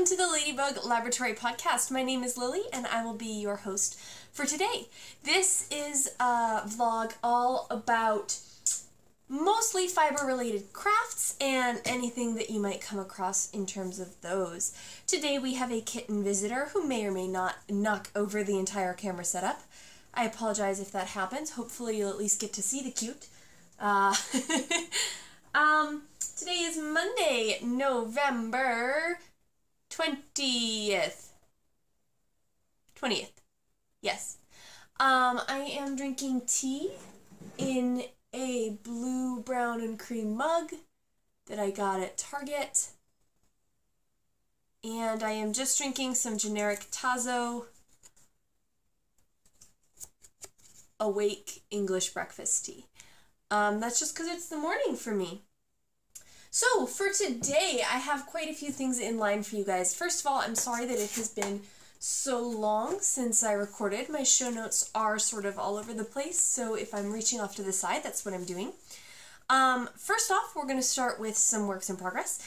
Welcome to the Ladybug Laboratory podcast. My name is Lily and I will be your host for today. This is a vlog all about mostly fiber-related crafts and anything that you might come across in terms of those. Today we have a kitten visitor who may or may not knock over the entire camera setup. I apologize if that happens. Hopefully you'll at least get to see the cute. Today is Monday, November 20th. Yes. I am drinking tea in a blue, brown, and cream mug that I got at Target. And I am just drinking some generic Tazo Awake English breakfast tea. That's just because it's the morning for me. So, for today, I have quite a few things in line for you guys. First of all, I'm sorry that it has been so long since I recorded. My show notes are sort of all over the place, so if I'm reaching off to the side, that's what I'm doing. First off, we're going to start with some works in progress.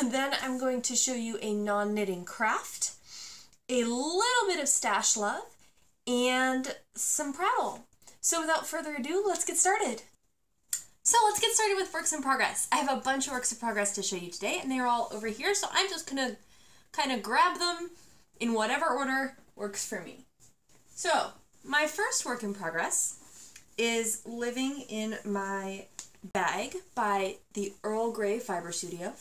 Then I'm going to show you a non-knitting craft, a little bit of stash love, and some prattle. So without further ado, let's get started. So let's get started with works in progress. I have a bunch of works in progress to show you today, and they're all over here, so I'm just gonna kind of grab them in whatever order works for me. So, my first work in progress is Living in My Bag by the Earl Grey Fiber Studio.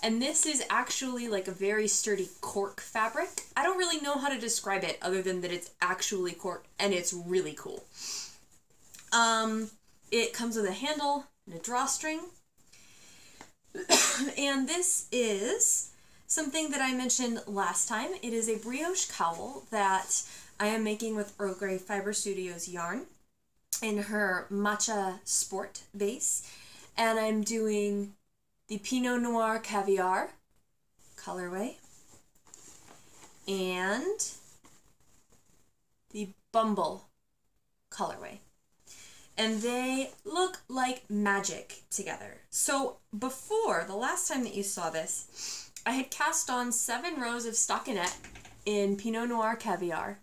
And this is actually like a very sturdy cork fabric. I don't really know how to describe it other than that it's actually cork and it's really cool. It comes with a handle and a drawstring. And this is something that I mentioned last time. It is a brioche cowl that I am making with Earl Grey Fiber Studios yarn in her matcha sport base. And I'm doing the Pinot Noir Caviar colorway and the Bumble colorway. And they look like magic together. So before, the last time that you saw this, I had cast on 7 rows of stockinette in Pinot Noir Caviar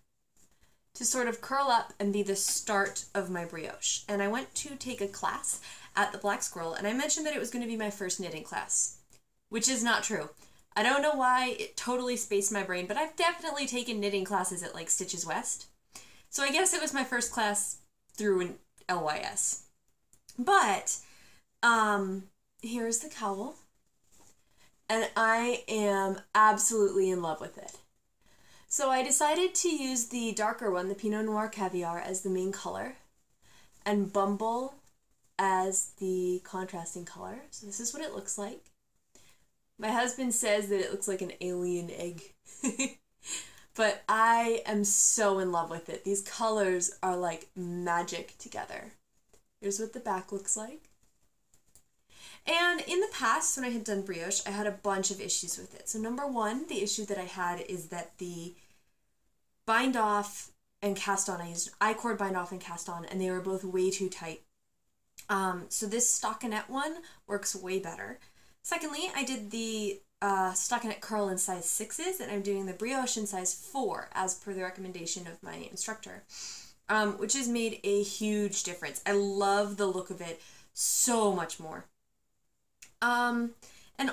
to sort of curl up and be the start of my brioche. And I went to take a class at the Black Squirrel, and I mentioned that it was going to be my first knitting class, which is not true. I don't know why it totally spaced my brain, but I've definitely taken knitting classes at like Stitches West. So I guess it was my first class through an LYS. But here's the cowl, and I am absolutely in love with it. So I decided to use the darker one, the Pinot Noir Caviar, as the main color, and Bumble as the contrasting color. So this is what it looks like. My husband says that it looks like an alien egg. But I am so in love with it. These colors are like magic together. Here's what the back looks like. And in the past, when I had done brioche, I had a bunch of issues with it. So number one, the issue that I had is that the bind off and cast on, I used I-cord bind off and cast on, and they were both way too tight. So this stockinette one works way better. Secondly, I did the stockinette curl in size 6s, and I'm doing the brioche in size 4 as per the recommendation of my instructor, which has made a huge difference. I love the look of it so much more. And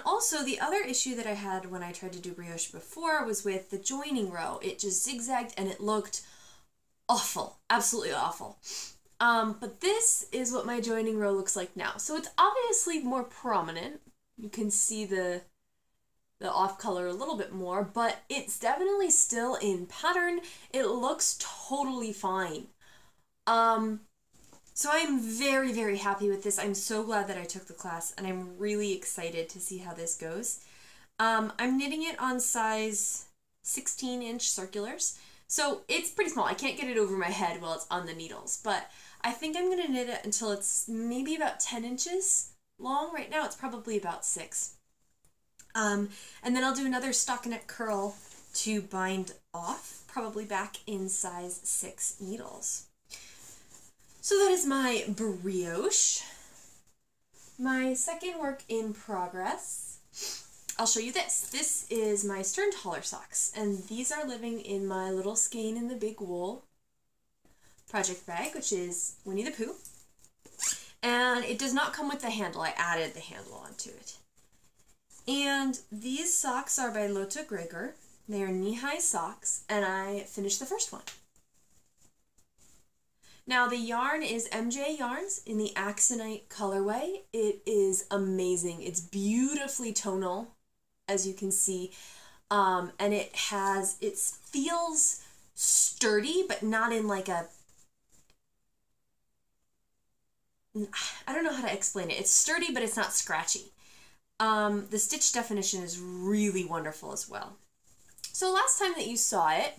also the other issue that I had when I tried to do brioche before was with the joining row. It just zigzagged and it looked awful, absolutely awful. But this is what my joining row looks like now. So it's obviously more prominent. You can see the off color a little bit more, but it's definitely still in pattern. It looks totally fine. So I'm very, very happy with this. I'm so glad that I took the class, and I'm really excited to see how this goes. I'm knitting it on size 16-inch circulars, so it's pretty small. I can't get it over my head while it's on the needles, but I think I'm going to knit it until it's maybe about 10 inches long. Right now it's probably about 6. And then I'll do another stockinette curl to bind off, probably back in size 6 needles. So that is my brioche. My second work in progress I'll show you this. This is my Sterntaler socks, and these are living in my little Skein in the Big Wool project bag, which is Winnie the Pooh. And it does not come with the handle. I added the handle onto it. And these socks are by Lotte Gregor. They are knee-high socks, and I finished the first one. Now the yarn is MJ Yarns in the Axonite colorway. It is amazing. It's beautifully tonal, as you can see, and it feels sturdy, but not in like a, I don't know how to explain it. It's sturdy, but it's not scratchy. The stitch definition is really wonderful as well. So last time that you saw it,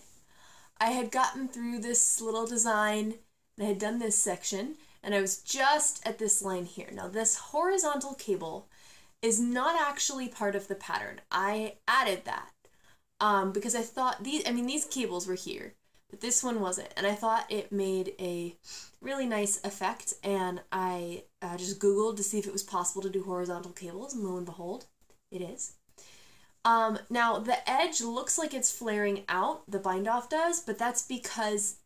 I had gotten through this little design, and I had done this section, and I was just at this line here. Now this horizontal cable is not actually part of the pattern. I added that because I thought these cables were here, but this one wasn't, and I thought it made a really nice effect, and I just Googled to see if it was possible to do horizontal cables, and lo and behold, it is. Now the edge looks like it's flaring out, the bind off does, but that's because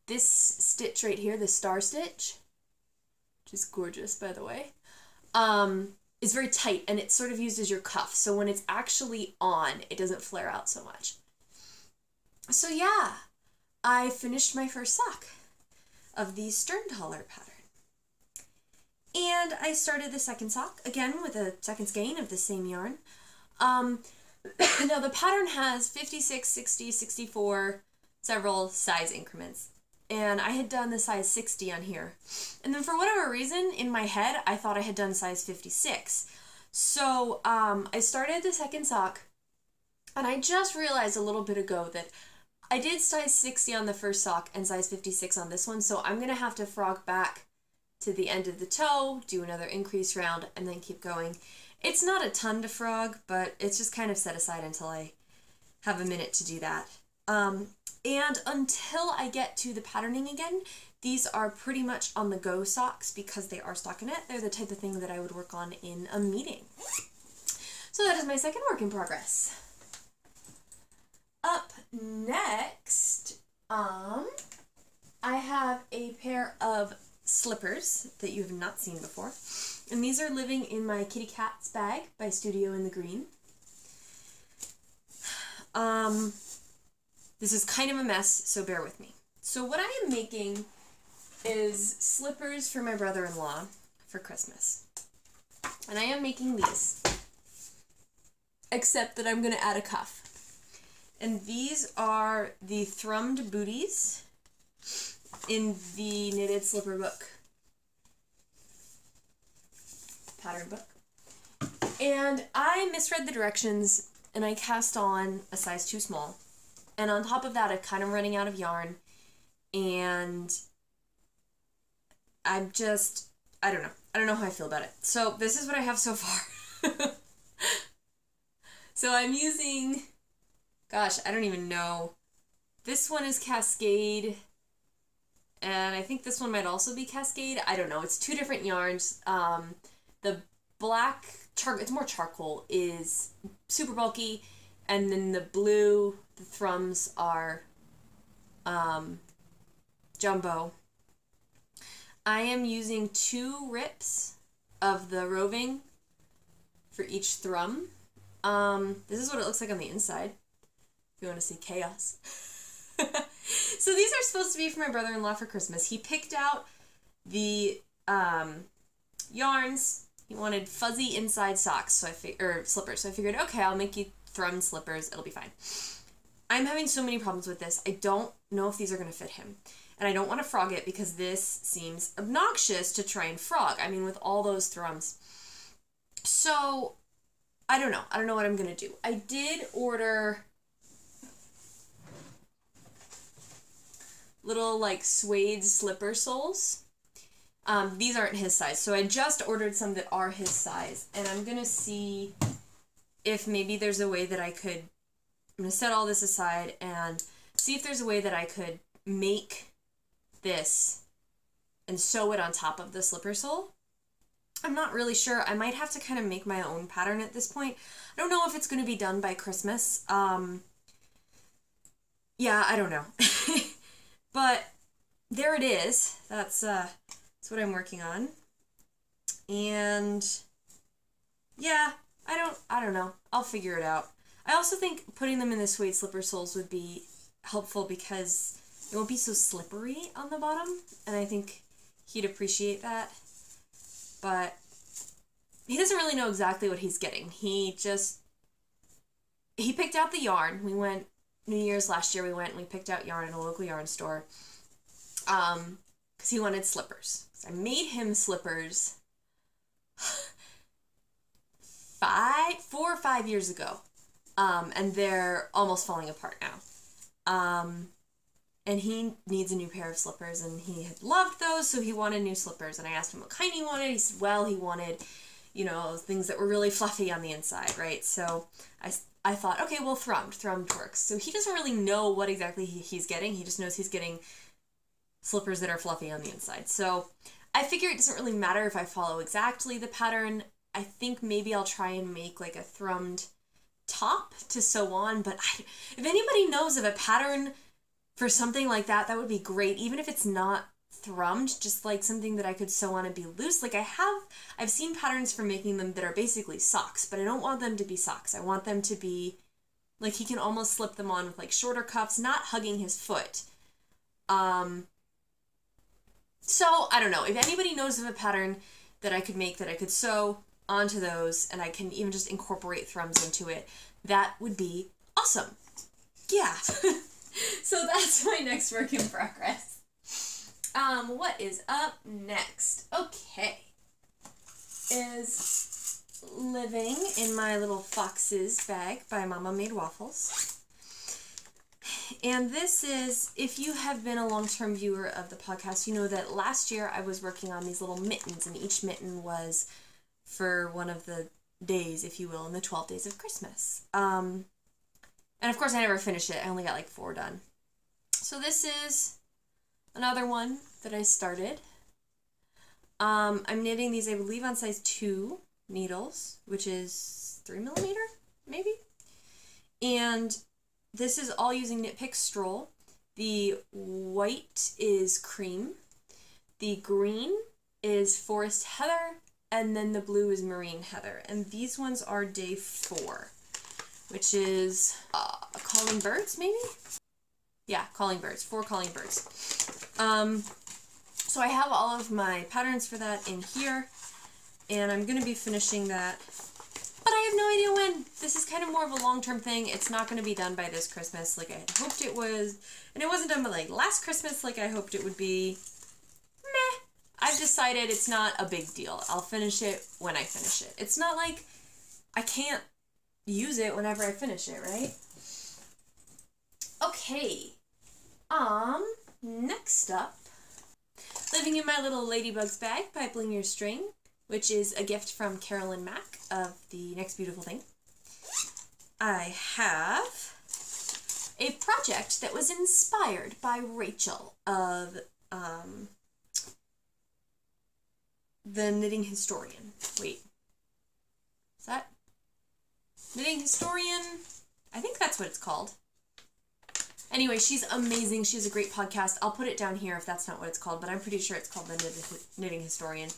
this stitch right here, the star stitch, which is gorgeous by the way, is very tight, and it's sort of used as your cuff, so when it's actually on, it doesn't flare out so much. So yeah, I finished my first sock of the Sterntaler pattern. And I started the second sock, again with a second skein of the same yarn. Now the pattern has 56, 60, 64, several size increments. And I had done the size 60 on here. And then for whatever reason, in my head, I thought I had done size 56. So I started the second sock, and I just realized a little bit ago that I did size 60 on the first sock and size 56 on this one, so I'm going to have to frog back to the end of the toe, do another increase round, and then keep going. It's not a ton to frog, but it's just kind of set aside until I have a minute to do that. And until I get to the patterning again, these are pretty much on the go socks because they are stockinette. They're the type of thing that I would work on in a meeting. So that is my second work in progress. Up next, I have a pair of slippers that you have not seen before. And these are living in my Kitty Cats bag by Studio in the Green. This is kind of a mess, so bear with me. So what I am making is slippers for my brother-in-law for Christmas. And I am making these, except that I'm going to add a cuff. And these are the thrummed booties in the Knitted Slipper Book pattern book. And I misread the directions, and I cast on a size too small. And on top of that, I'm kind of running out of yarn, and I'm just, I don't know how I feel about it. So this is what I have so far. So I'm using, gosh, I don't even know. This one is Cascade, and I think this one might also be Cascade. I don't know. It's two different yarns. The black, it's more charcoal, is super bulky, and then the blue, the thrums are jumbo. I am using 2 rips of the roving for each thrum. This is what it looks like on the inside, if you want to see chaos. So these are supposed to be for my brother-in-law for Christmas. He picked out the yarns. He wanted fuzzy inside socks, so slippers. So I figured, okay, I'll make you thrum slippers. It'll be fine. I'm having so many problems with this. I don't know if these are going to fit him. And I don't want to frog it because this seems obnoxious to try and frog. I mean, with all those thrums. So, I don't know. I don't know what I'm going to do. I did order little, like, suede slipper soles. These aren't his size. So I just ordered some that are his size. And I'm going to see if maybe there's a way that I could, I'm going to set all this aside and see if there's a way that I could make this and sew it on top of the slipper sole. I'm not really sure. I might have to kind of make my own pattern at this point. I don't know if it's going to be done by Christmas. Yeah, I don't know. But there it is. That's what I'm working on. And yeah, I don't know. I'll figure it out. I also think putting them in the suede slipper soles would be helpful because it won't be so slippery on the bottom, and I think he'd appreciate that. But he doesn't really know exactly what he's getting. He picked out the yarn. We went, New Year's last year, we picked out yarn in a local yarn store, because he wanted slippers. So I made him slippers 4 or 5 years ago, and they're almost falling apart now. And he needs a new pair of slippers, and he had loved those, so he wanted new slippers. And I asked him what kind he wanted. He said, well, he wanted, you know, things that were really fluffy on the inside, right? So I thought, okay, well, thrummed works. So he doesn't really know what exactly he's getting. He just knows he's getting slippers that are fluffy on the inside. So I figure it doesn't really matter if I follow exactly the pattern. I think maybe I'll try and make like a thrummed top to sew on, but if anybody knows of a pattern for something like that, that would be great. Even if it's not thrummed, just like something that I could sew on and be loose. Like I've seen patterns for making them that are basically socks, but I don't want them to be socks. I want them to be like he can almost slip them on with like shorter cuffs, not hugging his foot. So I don't know. If anybody knows of a pattern that I could make that I could sew onto those and I can even just incorporate thrums into it, that would be awesome. Yeah. So that's my next work in progress. What is up next? Okay. Is living in my little foxes bag by Mama Made Waffles. And this is, if you have been a long-term viewer of the podcast, you know that last year I was working on these little mittens, and each mitten was for one of the days, if you will, in the 12 days of Christmas. And of course I never finished it. I only got like 4 done. So this is another one that I started. I'm knitting these, I believe, on size 2 needles, which is 3mm, maybe? And this is all using Knit Pick Stroll. The white is cream. The green is forest heather. And then the blue is marine heather. And these ones are day 4. Which is calling birds, maybe? Yeah, calling birds. 4 calling birds. So I have all of my patterns for that in here, and I'm going to be finishing that, but I have no idea when. This is kind of more of a long-term thing. It's not going to be done by this Christmas like I had hoped it was, and it wasn't done by like last Christmas like I hoped it would be. Meh. I've decided it's not a big deal. I'll finish it when I finish it. It's not like I can't use it whenever I finish it, right? Okay. Next up, living in my little Ladybugs bag by Bling Your String, which is a gift from Carolyn Mack of The Next Beautiful Thing. I have a project that was inspired by Rachel of The Knitting Historian. Wait. Is that Knitting Historian? I think that's what it's called. Anyway, she's amazing. She has a great podcast. I'll put it down here if that's not what it's called, but I'm pretty sure it's called The Knitting Historian.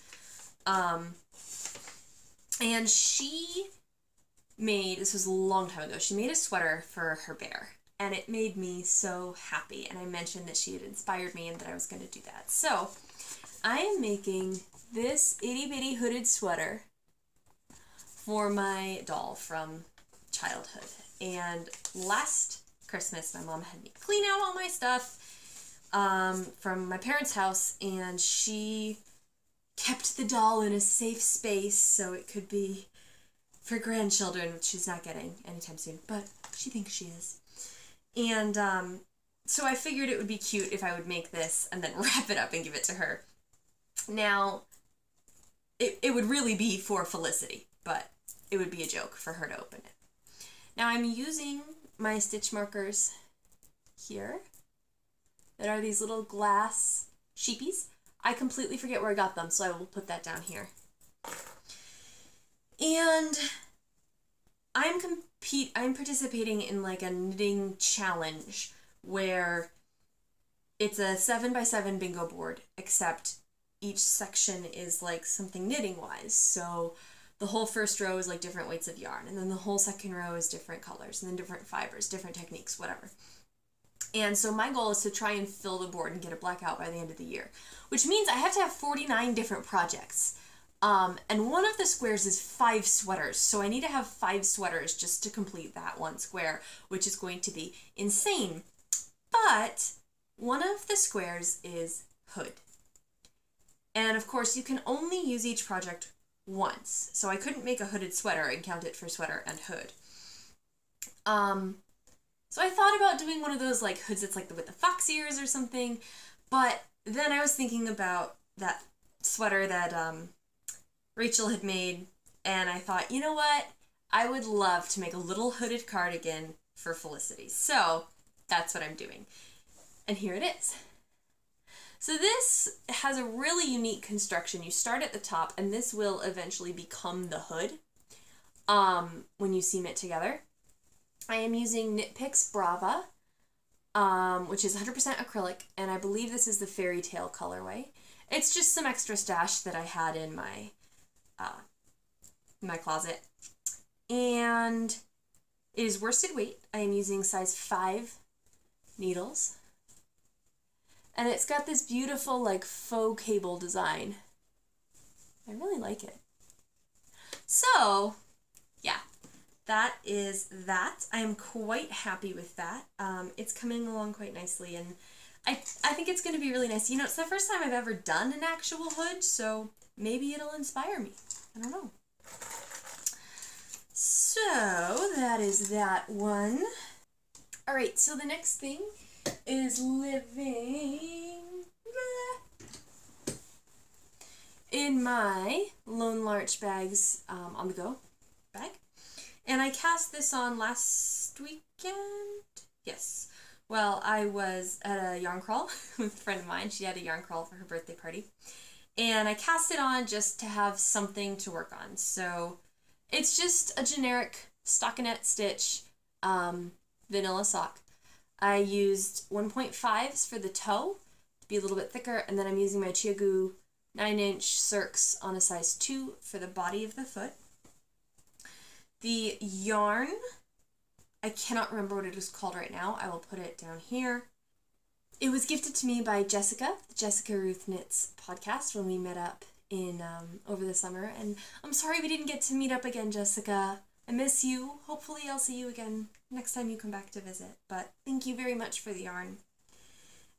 And she made, this was a long time ago, she made a sweater for her bear. And it made me so happy. And I mentioned that she had inspired me and that I was going to do that. So, I am making this itty-bitty hooded sweater for my doll from childhood. And last Christmas, my mom had me clean out all my stuff from my parents' house, and she kept the doll in a safe space so it could be for grandchildren, which she's not getting anytime soon, but she thinks she is. And so I figured it would be cute if I would make this and then wrap it up and give it to her. Now, it would really be for Felicity, but it would be a joke for her to open it. Now I'm using my stitch markers here that are these little glass sheepies. I completely forget where I got them, so I will put that down here. And I'm participating in like a knitting challenge where it's a 7x7 bingo board, except each section is like something knitting wise. So the whole first row is like different weights of yarn, and then the whole second row is different colors, and then different fibers, different techniques, whatever. And so my goal is to try and fill the board and get it black out by the end of the year, which means I have to have 49 different projects. And one of the squares is 5 sweaters, so I need to have 5 sweaters just to complete that one square, which is going to be insane. But one of the squares is hood. And of course, you can only use each project once, so I couldn't make a hooded sweater and count it for sweater and hood. So I thought about doing one of those like hoods that's like with the fox ears or something, but then I was thinking about that sweater that Rachel had made, and I thought, you know what? I would love to make a little hooded cardigan for Felicity. So that's what I'm doing. And here it is. So this has a really unique construction. You start at the top, and this will eventually become the hood when you seam it together. I am using Knit Picks Brava, which is 100% acrylic, and I believe this is the fairy tale colorway. It's just some extra stash that I had in my closet. And it is worsted weight. I am using size 5 needles. And it's got this beautiful like faux cable design. I really like it. So, yeah, that is that. I am quite happy with that. It's coming along quite nicely, and I think it's going to be really nice. You know, it's the first time I've ever done an actual hood, so maybe it'll inspire me. I don't know. So, that is that one. Alright, so the next thing is living in my Lone Larch Bags on the go bag. And I cast this on last weekend. Yes. Well, I was at a yarn crawl with a friend of mine. She had a yarn crawl for her birthday party. And I cast it on just to have something to work on. So it's just a generic stockinette stitch vanilla sock. I used 1.5s for the toe to be a little bit thicker, and then I'm using my Chia Goo 9-inch Circs on a size 2 for the body of the foot. The yarn, I cannot remember what it was called right now. I will put it down here. It was gifted to me by Jessica, the Jessica Ruth Knits podcast, when we met up in over the summer. And I'm sorry we didn't get to meet up again, Jessica. I miss you. Hopefully I'll see you again next time you come back to visit. But thank you very much for the yarn.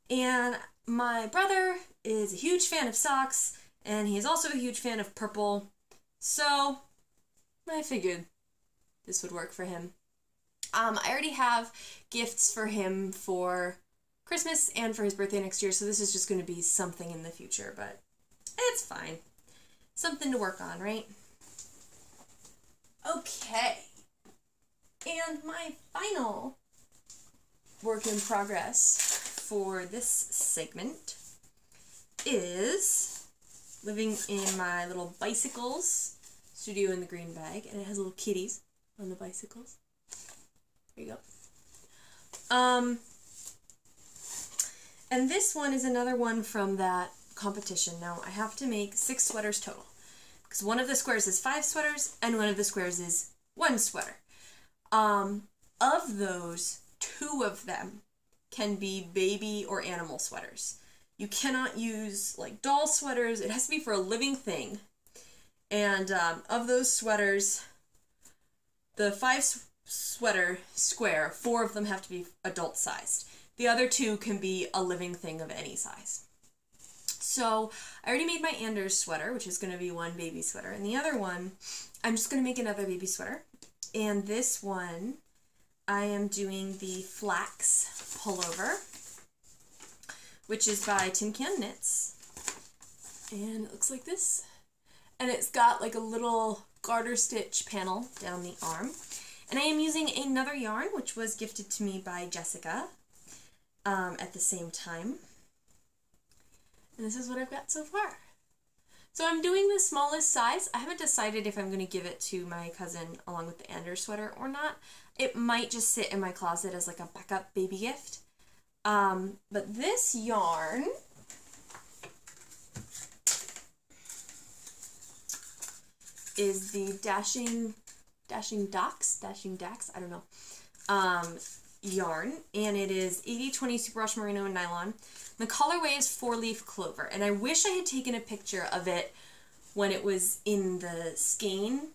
And my brother is a huge fan of socks, and he is also a huge fan of purple. So I figured this would work for him. I already have gifts for him for Christmas and for his birthday next year, so this is just going to be something in the future, but it's fine. Something to work on, right? Okay. And my final work in progress for this segment is living in my little bicycles studio in the green bag, and it has little kitties on the bicycles. There you go. And this one is another one from that competition. Now, I have to make 6 sweaters total, because one of the squares is 5 sweaters, and one of the squares is 1 sweater. Of those, 2 of them can be baby or animal sweaters. You cannot use, like, doll sweaters. It has to be for a living thing. And of those sweaters, the 5 sweater square, 4 of them have to be adult-sized. The other 2 can be a living thing of any size. So I already made my Anders sweater, which is going to be 1 baby sweater. And the other one, I'm just going to make another baby sweater. And this one, I am doing the flax pullover, which is by Tin Can Knits. And it looks like this. And it's got like a little garter stitch panel down the arm. And I am using another yarn, which was gifted to me by Jessica at the same time. And this is what I've got so far. So I'm doing the smallest size. I haven't decided if I'm going to give it to my cousin along with the Anders sweater or not. It might just sit in my closet as like a backup baby gift. But this yarn is the Dashing Dax, I don't know, yarn, and it is 80/20 superwash merino and nylon. The colorway is 4-leaf clover, and I wish I had taken a picture of it when it was in the skein,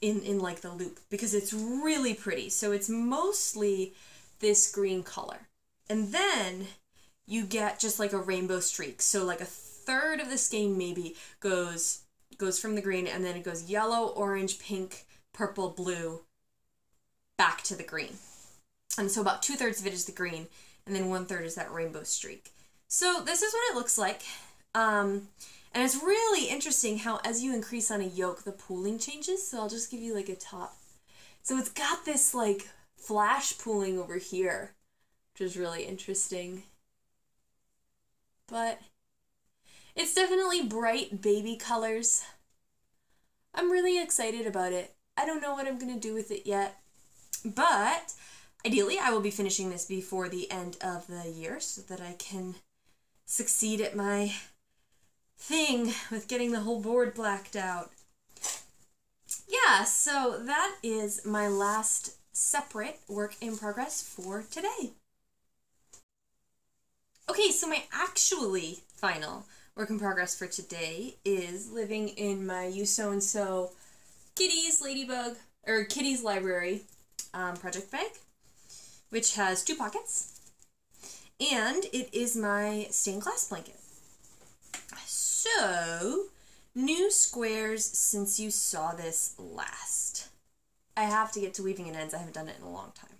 in like the loop, because it's really pretty. So it's mostly this green color, and then you get just like a rainbow streak. So like a third of the skein maybe goes from the green, and then it goes yellow, orange, pink, purple, blue, back to the green. And so about 2/3 of it is the green, and then 1/3 is that rainbow streak. So this is what it looks like. And it's really interesting how as you increase on a yoke, the pooling changes. So I'll just give you like a top. So it's got this like flash pooling over here, which is really interesting. But it's definitely bright baby colors. I'm really excited about it. I don't know what I'm going to do with it yet, but ideally I will be finishing this before the end of the year so that I can succeed at my thing with getting the whole board blacked out. Yeah, so that is my last separate work in progress for today. Okay, so my actually final work in progress for today is living in my You Sew and Sew Kitties Library project bag, which has 2 pockets, and it is my stained glass blanket. So, new squares since you saw this last. I have to get to weaving in ends. I haven't done it in a long time.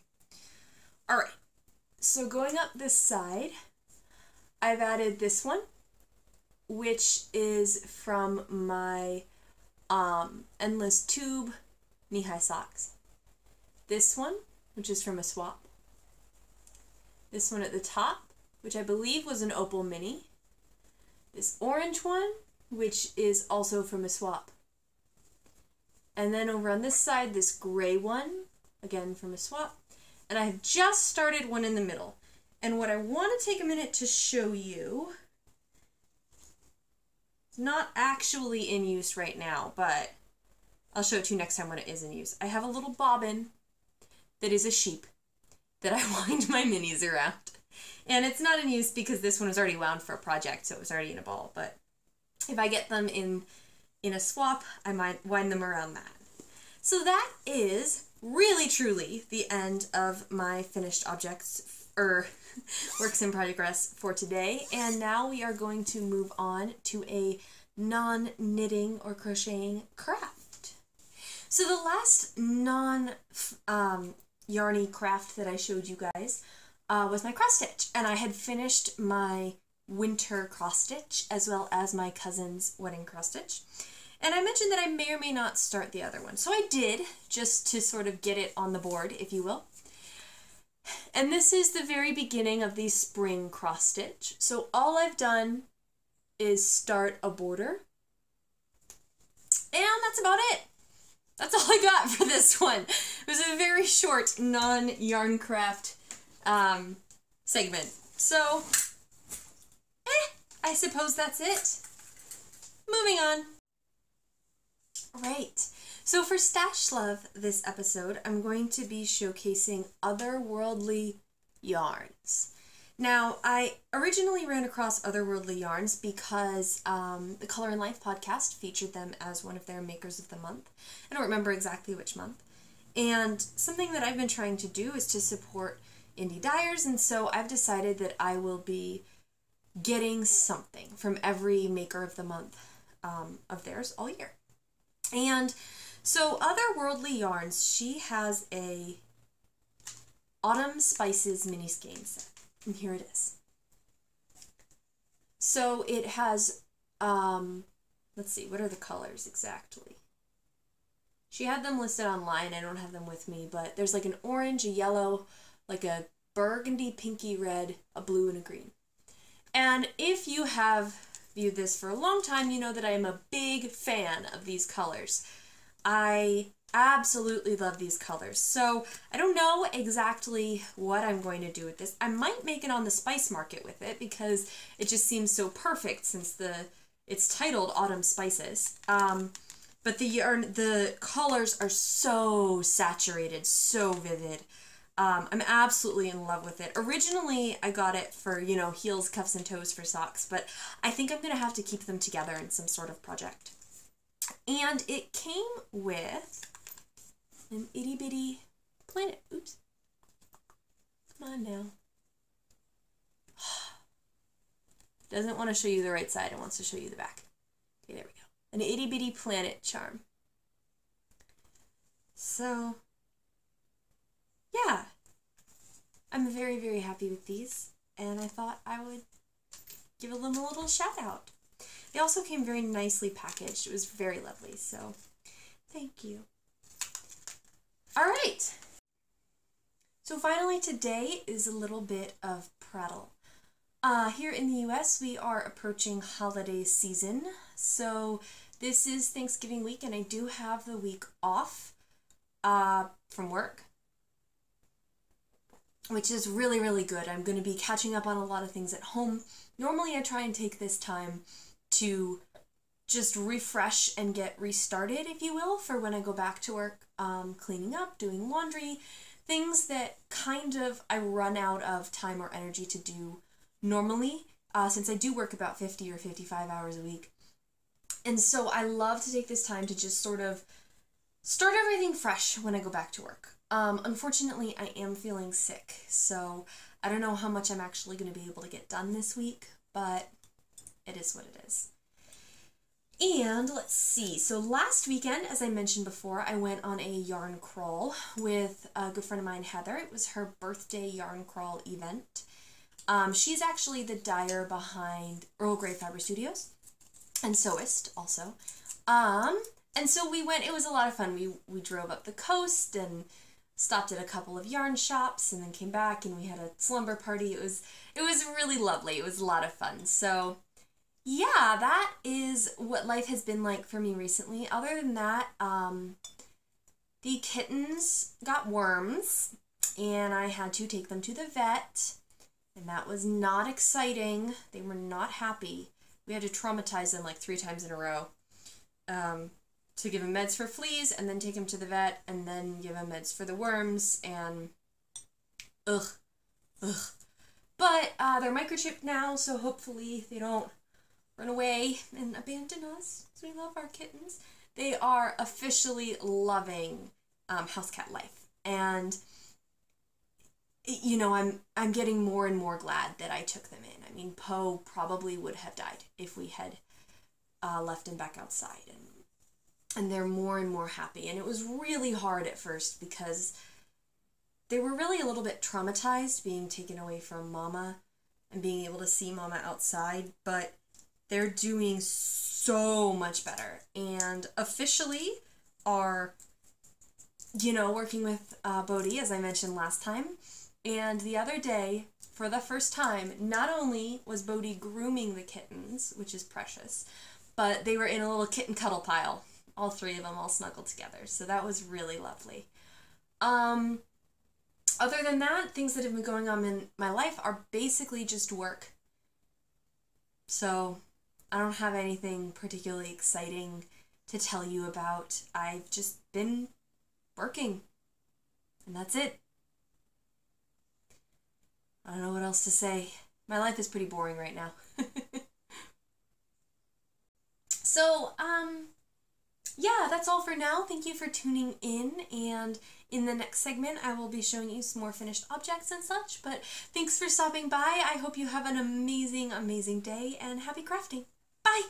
Alright, so going up this side, I've added this one, which is from my Endless Tube knee-high socks. This one, which is from a swap. This one at the top, which I believe was an Opal Mini. This orange one, which is also from a swap. And then over on this side, this gray one, again from a swap. And I have just started one in the middle. And what I want to take a minute to show you, it's not actually in use right now, but I'll show it to you next time when it is in use. I have a little bobbin that is a sheep that I wind my minis around. And it's not in use because this one was already wound for a project, so it was already in a ball. But if I get them in a swap, I might wind them around that. So that is really truly the end of my finished objects, works in progress for today. And now we are going to move on to a non-knitting or crocheting craft. So the last non-yarny craft that I showed you guys was my cross stitch, and I had finished my winter cross stitch as well as my cousin's wedding cross stitch. And I mentioned that I may or may not start the other one. So I did, just to sort of get it on the board, if you will. And this is the very beginning of the spring cross stitch. So all I've done is start a border. And that's about it. That's all I got for this one. It was a very short non-yarn craft segment. So, I suppose that's it. Moving on. Right. So for Stash Love this episode, I'm going to be showcasing otherworldly yarns. Now, I originally ran across otherworldly yarns because the Color and Life podcast featured them as one of their Makers of the Month. I don't remember exactly which month. And something that I've been trying to do is to support indie dyers, and so I've decided that I will be getting something from every Maker of the Month of theirs all year. And so Otherworldly Yarns, she has a Autumn Spices mini skein set. And here it is. So it has, let's see, what are the colors exactly? She had them listed online. I don't have them with me, but there's like an orange, a yellow, like a burgundy, pinky red, a blue, and a green. And if you have viewed this for a long time, you know that I am a big fan of these colors. I absolutely love these colors. So I don't know exactly what I'm going to do with this. I might make it on the spice market with it because it just seems so perfect since it's titled Autumn Spices. But the colors are so saturated, so vivid. I'm absolutely in love with it. Originally, I got it for, you know, heels, cuffs, and toes for socks, but I think I'm going to have to keep them together in some sort of project. And it came with an itty bitty planet. Oops. Come on now. Doesn't want to show you the right side. It wants to show you the back. Okay, there we go. An itty bitty planet charm. So, yeah. I'm very, very happy with these. And I thought I would give them a little shout out. They also came very nicely packaged. It was very lovely. So, thank you. All right. So finally today is a little bit of prattle. Here in the US, we are approaching holiday season. So this is Thanksgiving week, and I do have the week off from work, which is really, really good. I'm going to be catching up on a lot of things at home. Normally, I try and take this time to just refresh and get restarted, if you will, for when I go back to work, cleaning up, doing laundry, things that kind of I run out of time or energy to do normally, since I do work about 50 or 55 hours a week. And so I love to take this time to just sort of start everything fresh when I go back to work. Unfortunately, I am feeling sick, so I don't know how much I'm actually going to be able to get done this week, but it is what it is. And let's see, so last weekend, as I mentioned before, I went on a yarn crawl with a good friend of mine, Heather. It was her birthday yarn crawl event. She's actually the dyer behind Earl Grey Fiber Studios and sewist also. And so we went, it was a lot of fun. We drove up the coast and stopped at a couple of yarn shops and then came back and we had a slumber party. It was really lovely. It was a lot of fun. So yeah, that is what life has been like for me recently. Other than that, the kittens got worms and I had to take them to the vet, and that was not exciting. They were not happy. We had to traumatize them like 3 times in a row. To give him meds for fleas, and then take him to the vet, and then give him meds for the worms, and ugh. But they're microchipped now, so hopefully they don't run away and abandon us, because we love our kittens. They are officially loving house cat life, and you know, I'm getting more and more glad that I took them in. I mean, Poe probably would have died if we had left him back outside, and they're more and more happy. And it was really hard at first because they were really a little bit traumatized being taken away from Mama and being able to see Mama outside, but they're doing so much better and officially are, you know, working with Bodhi, as I mentioned last time. And the other day, for the first time, not only was Bodhi grooming the kittens, which is precious, but they were in a little kitten cuddle pile. All 3 of them all snuggled together. So that was really lovely. Other than that, things that have been going on in my life are basically just work. So I don't have anything particularly exciting to tell you about. I've just been working. And that's it. I don't know what else to say. My life is pretty boring right now. So, yeah, that's all for now. Thank you for tuning in, and in the next segment I will be showing you some more finished objects and such, but thanks for stopping by. I hope you have an amazing, amazing day, and happy crafting. Bye!